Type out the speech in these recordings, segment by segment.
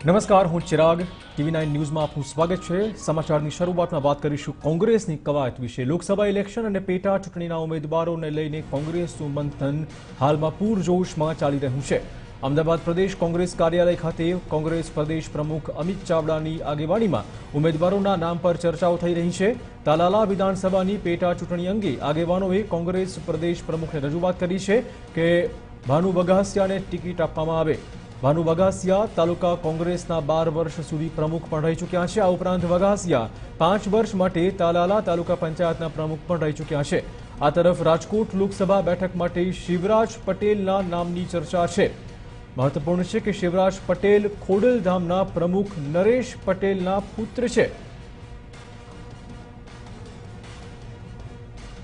નમસ્કાર, હું ચિરાગ TV9 ન્યૂઝમાં આપનું સ્વાગત છે। સમાચારની શરૂઆતમાં વાત કરીશું કોંગ્રેસની કવાયત વિશે। લોકસભા ઇલેક્શન અને પેટા ચૂંટણીના ઉમેદવારોને લઈને કોંગ્રેસનું મંથન હાલમાં પૂરજોશમાં ચાલી રહ્યું છે। અમદાવાદ પ્રદેશ કોંગ્રેસ કાર્યાલય ખાતે કોંગ્રેસ પ્રદેશ પ્રમુખ અમિત ચાવડાની આગેવાનીમાં ઉમેદવારોના નામ પર ચર્ચાઓ થઈ રહી છે। તાલાલા વિધાનસભાની પેટા ચૂંટણી અંગે આગેવાનોએ કોંગ્રેસ પ્રદેશ પ્રમુખને રજૂઆત કરી છે કે ભાનુ વઘાસિયાને ટિકિટ આપવામાં આવે। ભાનુ વઘાસિયા તાલુકા કોંગ્રેસના 12 વર્ષ સુધી પ્રમુખ પણ રહી ચૂક્યા છે। આ ઉપરાંત વઘાસિયા 5 વર્ષ માટે તાલાલા તાલુકા પંચાયતના પ્રમુખ પણ રહી ચૂક્યા છે। આ તરફ રાજકોટ લોકસભા બેઠક માટે શિવરાજ પટેલના નામની ચર્ચા છે। મહત્વપૂર્ણ છે કે શિવરાજ પટેલ ખોડલધામના પ્રમુખ નરેશ પટેલના પુત્ર છે।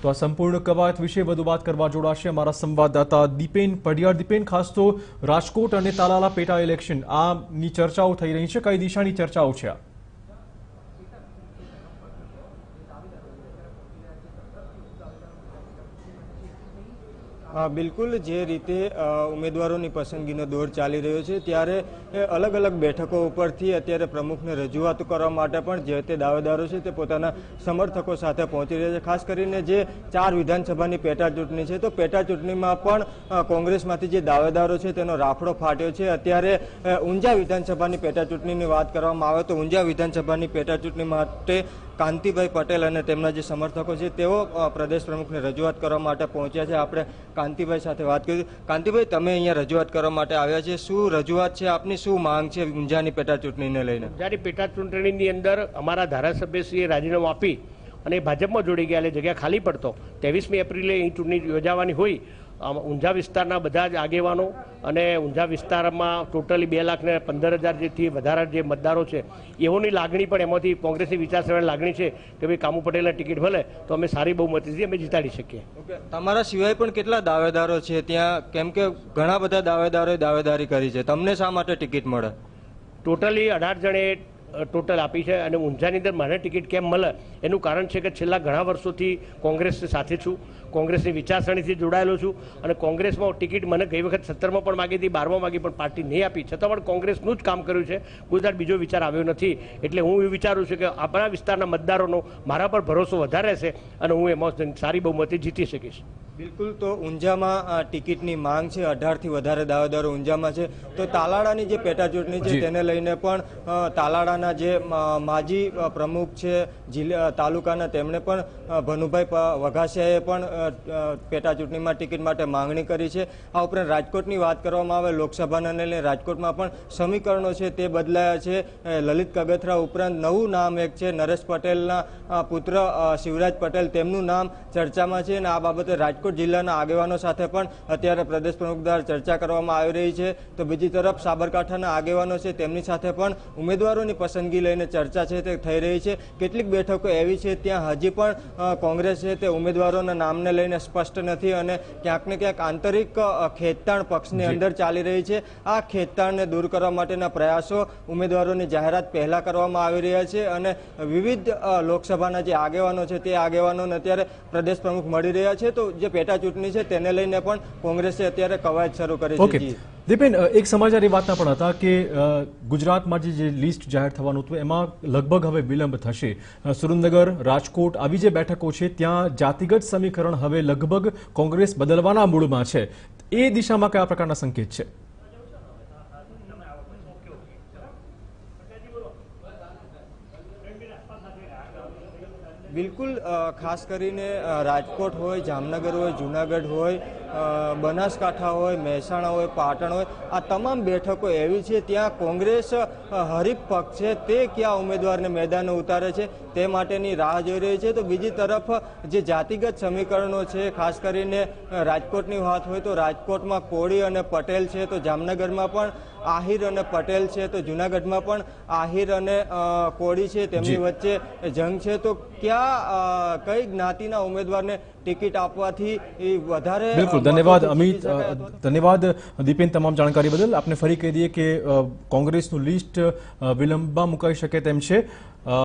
તો આ સંપૂર્ણ કવાયત વિશે વધુ વાત કરવા જોડાશે અમારા સંવાદદાતા દીપેન પઢિયાર। દીપેન, ખાસ તો રાજકોટ અને તાલાલા પેટા ઇલેક્શન આની ચર્ચાઓ થઈ રહી છે, કઈ દિશાની ચર્ચાઓ છે? બિલકુલ, જે રીતે ઉમેદવારોની પસંદગીનો દોર ચાલી રહ્યો છે ત્યારે અલગ અલગ બેઠકો ઉપરથી અત્યારે પ્રમુખને રજૂઆતો કરવા માટે પણ જે તે દાવેદારો છે તે પોતાના સમર્થકો સાથે પહોંચી રહ્યા છે। ખાસ કરીને જે 4 વિધાનસભાની પેટા ચૂંટણી છે તો પેટા ચૂંટણીમાં પણ કોંગ્રેસમાંથી જે દાવેદારો છે તેનો રાફડો ફાટ્યો છે। અત્યારે ઊંઝા વિધાનસભાની પેટા ચૂંટણીની વાત કરવામાં આવે તો ઊંઝા વિધાનસભાની પેટા ચૂંટણી માટે કાંતિભાઈ પટેલ અને તેમના જે સમર્થકો છે તેઓ પ્રદેશ પ્રમુખને રજૂઆત કરવા માટે પહોંચ્યા છે। આપણે કાંતિભાઈ સાથે વાત કરી। કાંતિભાઈ, તમે અહીંયા રજૂઆત કરવા માટે આવ્યા છે, શું રજૂઆત છે, આપની શું માંગ છે ઊંઝાની પેટા ચૂંટણીને લઈને? ઊંઝાની પેટા ચૂંટણીની અંદર અમારા ધારાસભ્યશ્રીએ રાજીનામું આપી અને ભાજપમાં જોડી ગયા, એટલે જગ્યા ખાલી પડતો 23મી એપ્રિલે અહીં ચૂંટણી યોજાવાની હોય। ઊંઝા વિસ્તારના બધા જ આગેવાનો અને ઊંઝા વિસ્તારમાં ટોટલી 2,15,000 જેથી વધારે જે મતદારો છે એઓની લાગણી પણ એમાંથી કોંગ્રેસની વિચારસરણી લાગણી છે કે ભાઈ કામુ પટેલને ટિકિટ મળે તો અમે સારી બહુમતીથી અમે જીતાડી શકીએ। તમારા સિવાય પણ કેટલા દાવેદારો છે ત્યાં? કેમ કે ઘણા બધા દાવેદારોએ દાવેદારી કરી છે, તમને શા માટે ટિકિટ મળે? ટોટલી 18 જણે ટોટલ આપી છે અને ઊંઝાની અંદર મને ટિકિટ કેમ મળે એનું કારણ છે કે છેલ્લા ઘણા વર્ષોથી કોંગ્રેસ સાથે છું, કોંગ્રેસની વિચારસરણીથી જોડાયેલો છું અને કોંગ્રેસમાં ટિકિટ મને ગઈ વખત 17માં પણ માગી હતી, 12માં માગી પણ પાર્ટી નહીં આપી, છતાં પણ કોંગ્રેસનું જ કામ કર્યું છે, ગુજરાત બીજો વિચાર આવ્યો નથી। એટલે હું એવું વિચારું છું કે આપણા વિસ્તારના મતદારોનો મારા પર ભરોસો વધારે રહેશે અને હું એમાં સારી બહુમતી જીતી શકીશ। બિલકુલ, તો ઊંઝામાં ટિકિટની માંગ છે, 18થી વધારે દાવેદારો ઊંઝામાં છે। તો તાલાળાની જે પેટા ચૂંટણી છે તેને લઈને પણ તાલાળાના જે માજી પ્રમુખ છે જિલ્લા તાલુકાના તેમણે પણ ભનુભાઈ વઘાસિયાએ પણ પેટા ચૂંટણીમાં ટિકિટ માટે માંગણી કરી છે। આ ઉપરાંત રાજકોટની વાત કરવામાં આવે લોકસભાના લઈને રાજકોટમાં પણ સમીકરણો છે તે બદલાયા છે। લલિત કગથરા ઉપરાંત નવું નામ એક છે નરેશ પટેલના પુત્ર શિવરાજ પટેલ, તેમનું નામ ચર્ચામાં છે અને આ બાબતે રાજકોટ જિલ્લાના આગેવાનો સાથે પણ અત્યારે પ્રદેશ પ્રમુખ દ્વારા ચર્ચા કરવામાં આવી રહી છે। તો બીજી તરફ સાબરકાંઠાના આગેવાનો છે તેમની સાથે પણ ઉમેદવારોની પસંદગી લઈને ચર્ચા છે તે થઈ રહી છે। કેટલીક બેઠકો એવી છે ત્યાં હજી પણ કોંગ્રેસ છે તે ઉમેદવારોના નામને લઈને સ્પષ્ટ નથી અને ક્યાંક ને ક્યાંક આંતરિક ખેંચતાણ પક્ષની અંદર ચાલી રહી છે। આ ખેંચતાણને દૂર કરવા માટેના પ્રયાસો ઉમેદવારોની જાહેરાત પહેલા કરવામાં આવી રહ્યા છે અને વિવિધ લોકસભાના જે આગેવાનો છે તે આગેવાનોને અત્યારે પ્રદેશ પ્રમુખ મળી રહ્યા છે। તો જે પેટા ચૂંટણી છે તેને લઈને પણ કોંગ્રેસે અત્યારે કવાયત શરૂ કરી છે। દીપેન, એક સમાચાર એ વાતના પણ હતા કે ગુજરાતમાં જે લિસ્ટ જાહેર થવાનું હતું એમાં લગભગ હવે વિલંબ થશે। સુરેન્દ્રનગર, રાજકોટ આવી જે બેઠકો છે ત્યાં જાતિગત સમીકરણ હવે લગભગ કોંગ્રેસ બદલવાના મૂળમાં છે, એ દિશામાં કયા પ્રકારના સંકેત છે? બિલકુલ, ખાસ કરીને રાજકોટ હોય, જામનગર હોય, જૂનાગઢ હોય, બનાસકાંઠા હોય, મહેસાણા હોય, પાટણ હોય, આ તમામ બેઠકો એવી છે ત્યાં કોંગ્રેસ હરીફ પક્ષ છે તે ક્યાં ઉમેદવારને મેદાને ઉતારે છે તે માટેની રાહ જોઈ રહી છે। તો બીજી તરફ જે જાતિગત સમીકરણો છે, ખાસ કરીને રાજકોટની વાત હોય તો રાજકોટમાં કોળી અને પટેલ છે, તો જામનગરમાં પણ આહિર અને પટેલ છે, તો જૂનાગઢમાં પણ આહિર અને કોળી છે, તેમની વચ્ચે જંગ છે। તો ક્યાં કઈ જ્ઞાતિના ઉમેદવારને ટિકિટ આપવાથી વધારે? બિલકુલ, ધન્યવાદ અમિત, ધન્યવાદ દીપેન તમામ જાણકારી બદલ। આપને ફરી કહી દઈએ કે કોંગ્રેસનું લિસ્ટ વિલંબમાં મુકાઈ શકે તેમ છે।